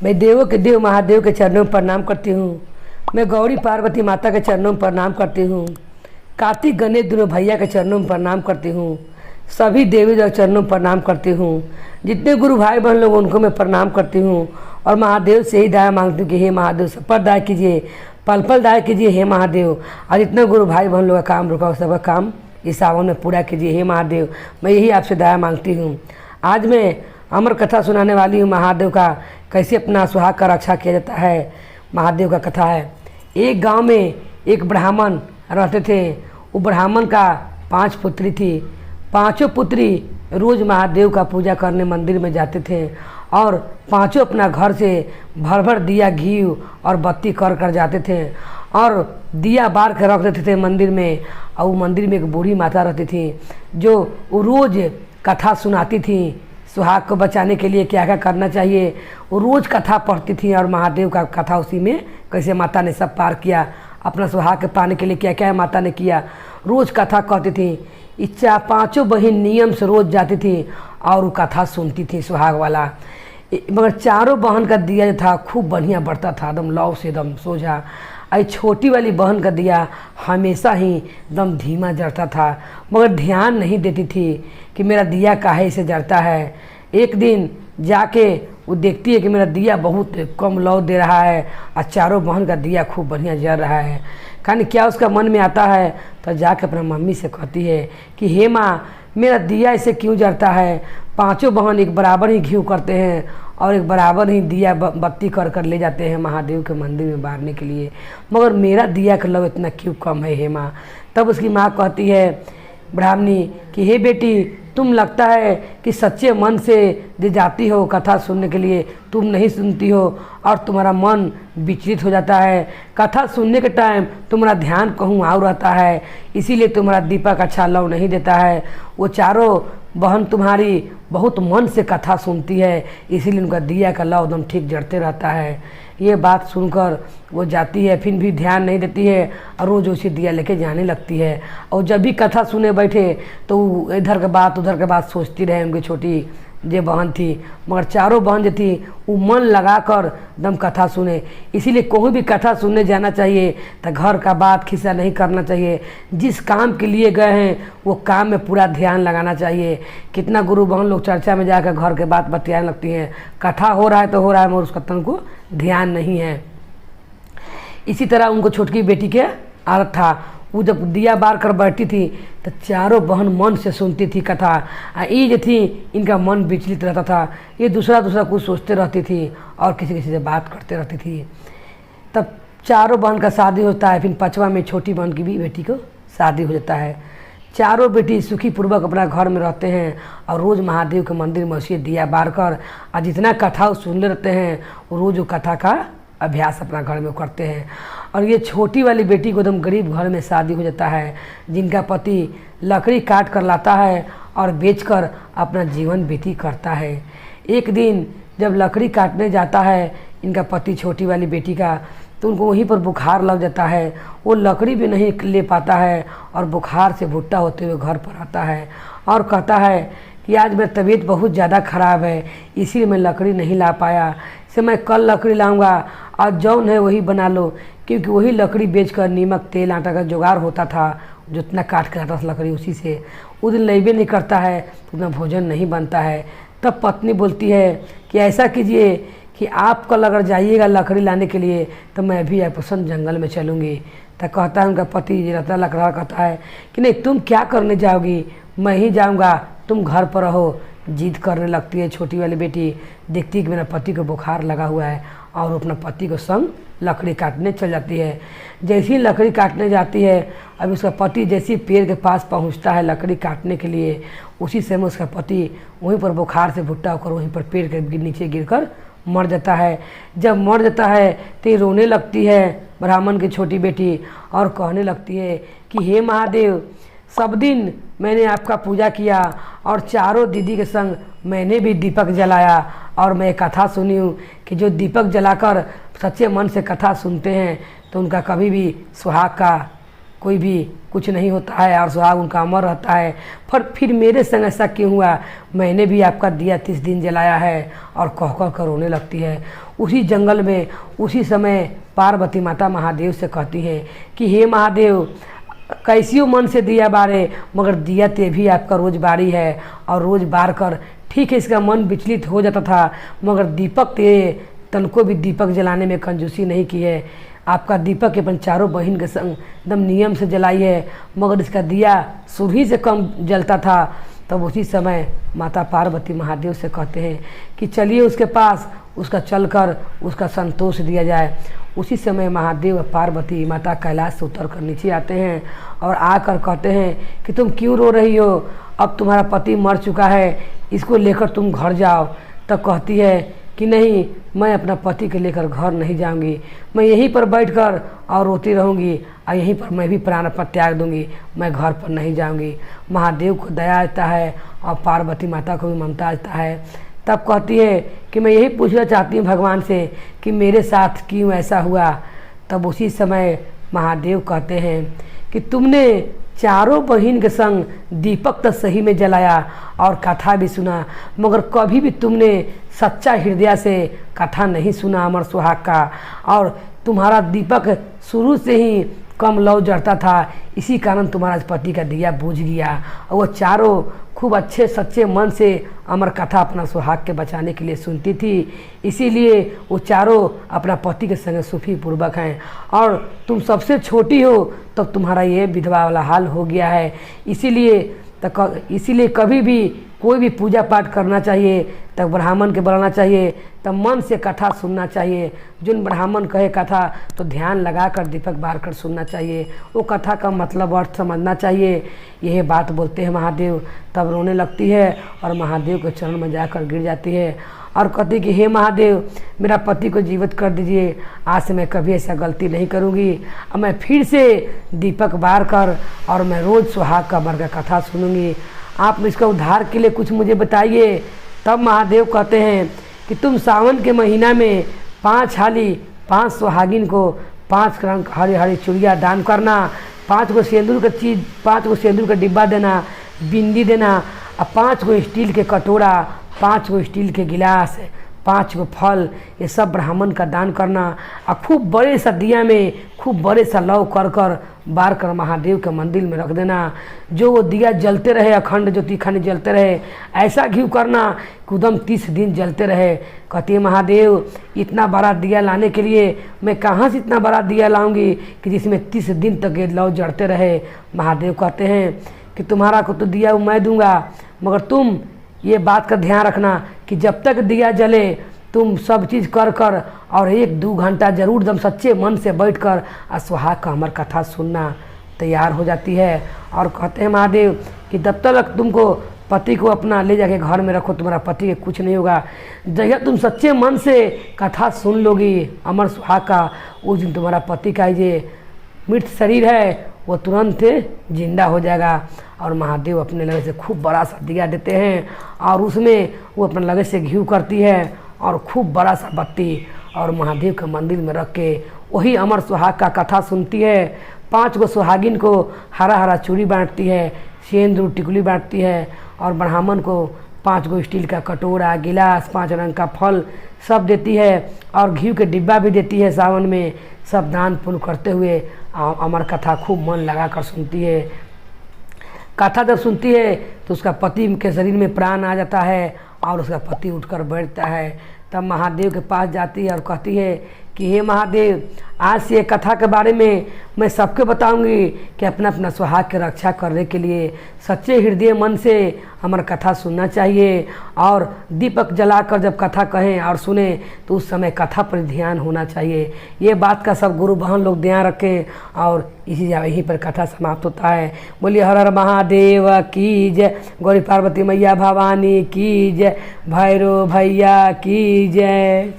मैं देवों के देव महादेव के चरणों में प्रणाम करती हूँ। मैं गौरी पार्वती माता के चरणों में प्रणाम करती हूँ। कार्तिक गणेश दोनों भैया के चरणों में प्रणाम करती हूँ। सभी देवी देव चरणों में प्रणाम करती हूँ। जितने गुरु भाई बहन लोग उनको मैं प्रणाम करती हूँ और महादेव से ही दया मांगती हूँ कि हे महादेव सब पर दया कीजिए, पल पल दया कीजिए हे महादेव। और जितने गुरु भाई बहन लोग का काम रुका सबका काम इस सावन में पूरा कीजिए हे महादेव। मैं यही आपसे दया मांगती हूँ। आज मैं अमर कथा सुनाने वाली हूँ महादेव का कैसे अपना सुहाग का रक्षा किया जाता है। महादेव का कथा है। एक गांव में एक ब्राह्मण रहते थे। वो ब्राह्मण का 5 पुत्री थी। पांचों पुत्री रोज़ महादेव का पूजा करने मंदिर में जाते थे और पांचों अपना घर से भर भर दिया घी और बत्ती कर कर जाते थे और दिया बार के रख देते थे मंदिर में। और वो मंदिर में एक बूढ़ी माता रहती थी जो रोज़ कथा सुनाती थी सुहाग को बचाने के लिए क्या क्या करना चाहिए। वो रोज़ कथा पढ़ती थी और महादेव का कथा उसी में कैसे माता ने सब पार किया, अपना सुहाग के पाने के लिए क्या क्या माता ने किया, रोज़ कथा कहती थी। इच्छा पांचों बहन नियम से रोज़ जाती थी और वो कथा सुनती थी सुहाग वाला। मगर चारों बहन का दिया जो था खूब बढ़िया बढ़ता था, एकदम लौ से एकदम सोझा। आई छोटी वाली बहन का दिया हमेशा ही एकदम धीमा जलता था, मगर ध्यान नहीं देती थी कि मेरा दिया काहे से जलता है। एक दिन जाके वो देखती है कि मेरा दिया बहुत कम लौ दे रहा है और चारों बहन का दिया खूब बढ़िया जल रहा है। खाने क्या उसका मन में आता है तो जाके अपना मम्मी से कहती है कि हे माँ, मेरा दिया ऐसे क्यों जलता है। पांचों बहन एक बराबर ही घी करते हैं और एक बराबर ही दिया बत्ती कर कर ले जाते हैं महादेव के मंदिर में बारने के लिए, मगर मेरा दिया का लव इतना क्यों कम है हे माँ। तब उसकी माँ कहती है ब्राह्मणी कि हे बेटी, तुम लगता है कि सच्चे मन से दे जाती हो कथा सुनने के लिए, तुम नहीं सुनती हो और तुम्हारा मन विचलित हो जाता है। कथा सुनने के टाइम तुम्हारा ध्यान कहूँ और रहता है, इसीलिए तुम्हारा दीपक अच्छा लौ नहीं देता है। वो चारों बहन तुम्हारी बहुत मन से कथा सुनती है, इसीलिए उनका दिया का लौ एकदम ठीक जड़ते रहता है। ये बात सुनकर वो जाती है, फिर भी ध्यान नहीं देती है और रोज़ उसे दिया लेके जाने लगती है। और जब भी कथा सुने बैठे तो इधर के बात सोचती रहे उनकी छोटी जो बहन थी। मगर चारों बहन जो थी वो मन लगाकर एकदम कथा सुने। इसीलिए कोई भी कथा सुनने जाना चाहिए तो घर का बात खिस्सा नहीं करना चाहिए। जिस काम के लिए गए हैं वो काम में पूरा ध्यान लगाना चाहिए। कितना गुरु बहन लोग चर्चा में जाकर घर के बात बतियाने लगती हैं, कथा हो रहा है तो हो रहा है मगर उसका तन को ध्यान नहीं है। इसी तरह उनको छोटकी बेटी के आदत था, वो जब दिया बार कर बैठती थी तो चारों बहन मन से सुनती थी कथा। ये जो थी इनका मन विचलित रहता था, ये दूसरा कुछ सोचते रहती थी और किसी से बात करते रहती थी। तब चारों बहन का शादी होता है, फिर 5वां में छोटी बहन की भी बेटी को शादी हो जाता है। चारों बेटी सुखी पूर्वक अपना घर में रहते हैं और रोज़ महादेव के मंदिर में उसे दिया बार कर और जितना कथा सुन रहते हैं वो रोज़ वो कथा का अभ्यास अपना घर में करते हैं। और ये छोटी वाली बेटी को एकदम गरीब घर में शादी हो जाता है, जिनका पति लकड़ी काट कर लाता है और बेचकर अपना जीवन व्यतीत करता है। एक दिन जब लकड़ी काटने जाता है इनका पति छोटी वाली बेटी का, तो उनको वहीं पर बुखार लग जाता है। वो लकड़ी भी नहीं ले पाता है और बुखार से भुट्टा होते हुए घर पर आता है और कहता है कि आज मेरी तबीयत बहुत ज़्यादा ख़राब है, इसीलिए मैं लकड़ी नहीं ला पाया, से मैं कल लकड़ी लाऊंगा और जौन है वही बना लो। क्योंकि वही लकड़ी बेचकर नीमक तेल आटा का जुगाड़ होता था, जितना काट के लाता था लकड़ी उसी से। उस दिन लेबे नहीं करता है तो उतना भोजन नहीं बनता है। तब पत्नी बोलती है कि ऐसा कीजिए कि आप कल अगर जाइएगा लकड़ी लाने के लिए तो मैं भी पसंद जंगल में चलूँगी। तो कहता है उनका पति रहता लकड़ा कहता है कि नहीं, तुम क्या करने जाओगी, मैं ही जाऊँगा, तुम घर पर रहो। जिद करने लगती है छोटी वाली बेटी, देखती है कि मेरा पति को बुखार लगा हुआ है और अपना पति को संग लकड़ी काटने चल जाती है। जैसे ही लकड़ी काटने जाती है, अब उसका पति जैसे ही पेड़ के पास पहुंचता है लकड़ी काटने के लिए, उसी समय उसका पति वहीं पर बुखार से भुट्टा होकर वहीं पर पेड़ के नीचे गिरकर मर जाता है। जब मर जाता है तो रोने लगती है ब्राह्मण की छोटी बेटी और कहने लगती है कि हे महादेव, सब दिन मैंने आपका पूजा किया और चारों दीदी के संग मैंने भी दीपक जलाया और मैं कथा सुनी हूँ कि जो दीपक जलाकर सच्चे मन से कथा सुनते हैं तो उनका कभी भी सुहाग का कोई भी कुछ नहीं होता है और सुहाग उनका अमर रहता है। पर फिर मेरे संग ऐसा क्यों हुआ, मैंने भी आपका दिया 30 दिन जलाया है, और कह कह कर रोने लगती है। उसी जंगल में उसी समय पार्वती माता महादेव से कहती है कि हे महादेव, कैसियो मन से दिया बारे, मगर दिया ते भी आपका रोज बारी है, और रोज बार कर ठीक है इसका मन विचलित हो जाता था, मगर दीपक ते तनको भी दीपक जलाने में कंजूसी नहीं की है। आपका दीपक अपन चारों बहन के संग एकदम नियम से जलाई है, मगर इसका दिया सुबह से कम जलता था। तब उसी समय माता पार्वती महादेव से कहते हैं कि चलिए उसके पास, उसका चलकर उसका संतोष दिया जाए। उसी समय महादेव और पार्वती माता कैलाश से उतर कर नीचे आते हैं और आकर कहते हैं कि तुम क्यों रो रही हो, अब तुम्हारा पति मर चुका है, इसको लेकर तुम घर जाओ। तब कहती है कि नहीं, मैं अपना पति के लेकर घर नहीं जाऊंगी, मैं यहीं पर बैठकर और रोती रहूंगी, और यहीं पर मैं भी प्राण पर त्याग दूंगी, मैं घर पर नहीं जाऊंगी। महादेव को दया आता है और पार्वती माता को भी ममता आता है। तब कहती है कि मैं यही पूछना चाहती हूँ भगवान से कि मेरे साथ क्यों ऐसा हुआ। तब उसी समय महादेव कहते हैं कि तुमने चारों बहन के संग दीपक तो सही में जलाया और कथा भी सुना, मगर कभी भी तुमने सच्चा हृदय से कथा नहीं सुना अमर सुहाग का, और तुम्हारा दीपक शुरू से ही कम लौ जड़ता था, इसी कारण तुम्हारा पति का दिया बुझ गया। और वो चारों खूब अच्छे सच्चे मन से अमर कथा अपना सुहाग के बचाने के लिए सुनती थी, इसीलिए वो चारों अपना पति के संग सुखी पूर्वक हैं। और तुम सबसे छोटी हो तब तुम्हारा ये विधवा वाला हाल हो गया है। इसीलिए कभी भी कोई भी पूजा पाठ करना चाहिए तब ब्राह्मण के बुलाना चाहिए, तब मन से कथा सुनना चाहिए। जिन ब्राह्मण कहे कथा तो ध्यान लगाकर दीपक बार कर सुनना चाहिए, वो कथा का मतलब अर्थ समझना चाहिए। यह बात बोलते हैं महादेव। तब रोने लगती है और महादेव के चरण में जाकर गिर जाती है और कहती कि हे महादेव, मेरा पति को जीवित कर दीजिए, आज से मैं कभी ऐसा गलती नहीं करूँगी। अब मैं फिर से दीपक बार कर और मैं रोज़ सुहाग का अमर का कथा सुनूंगी। आप इसका उद्धार के लिए कुछ मुझे बताइए। तब महादेव कहते हैं कि तुम सावन के महीना में 5 हाली 5 सुहागिन को 5 रंग हरी हरी चूड़िया दान करना, 5 गो सिंदूर का चीज़, 5 गो सिंदूर का डिब्बा देना, बिंदी देना, और 5 गो स्टील के कटोरा, 5 गो स्टील के गिलास, 5 गो फल, ये सब ब्राह्मण का दान करना, और खूब बड़े सा दिया में खूब बड़े सा लौ कर कर बार कर महादेव के मंदिर में रख देना। जो वो दिया जलते रहे, अखंड ज्योति खंड जलते रहे, ऐसा घी करना कि एकदम 30 दिन जलते रहे। कहती है महादेव, इतना बड़ा दिया लाने के लिए मैं कहाँ से इतना बड़ा दिया लाऊंगी कि जिसमें 30 दिन तक ये लौ जलते रहे। महादेव कहते हैं कि तुम्हारा को तो दिया मैं दूंगा, मगर तुम ये बात का ध्यान रखना कि जब तक दिया जले तुम सब चीज़ कर कर और 1-2 घंटा जरूर दम सच्चे मन से बैठकर सुहाग का अमर कथा सुनना। तैयार हो जाती है और कहते हैं महादेव कि जब तक तुमको पति को अपना ले जाके घर में रखो, तुम्हारा पति के कुछ नहीं होगा। जब तुम सच्चे मन से कथा सुन लोगी अमर सुहाग का, उस दिन तुम्हारा पति का ये मृत शरीर है वो तुरंत जिंदा हो जाएगा। और महादेव अपने लगे से खूब बड़ा सा दिया देते हैं और उसमें वो अपने लगे से घी करती है और खूब बड़ा सा बत्ती और महादेव के मंदिर में रख के वही अमर सुहाग का कथा सुनती है। 5 गो सुहागिन को हरा हरा चूड़ी बांटती है, सिंदूर टिकुली बांटती है, और ब्राह्मण को 5 गो स्टील का कटोरा, गिलास, 5 रंग का फल सब देती है और घी के डिब्बा भी देती है। सावन में सब दान पुण्य करते हुए अमर कथा खूब मन लगा कर सुनती है। कथा जब सुनती है तो उसका पति के शरीर में प्राण आ जाता है और उसका पति उठकर बैठता है। तब महादेव के पास जाती है और कहती है कि हे महादेव, आज से ये कथा के बारे में मैं सबके बताऊंगी कि अपना अपना सुहाग की रक्षा करने के लिए सच्चे हृदय मन से अमर कथा सुनना चाहिए। और दीपक जलाकर जब कथा कहें और सुने तो उस समय कथा पर ध्यान होना चाहिए। ये बात का सब गुरु बहन लोग ध्यान रखें। और यहीं पर कथा समाप्त होता है। बोलिए हर हर महादेव की जय, गौरी पार्वती मैया भवानी की जय, भैरव भैया की जय।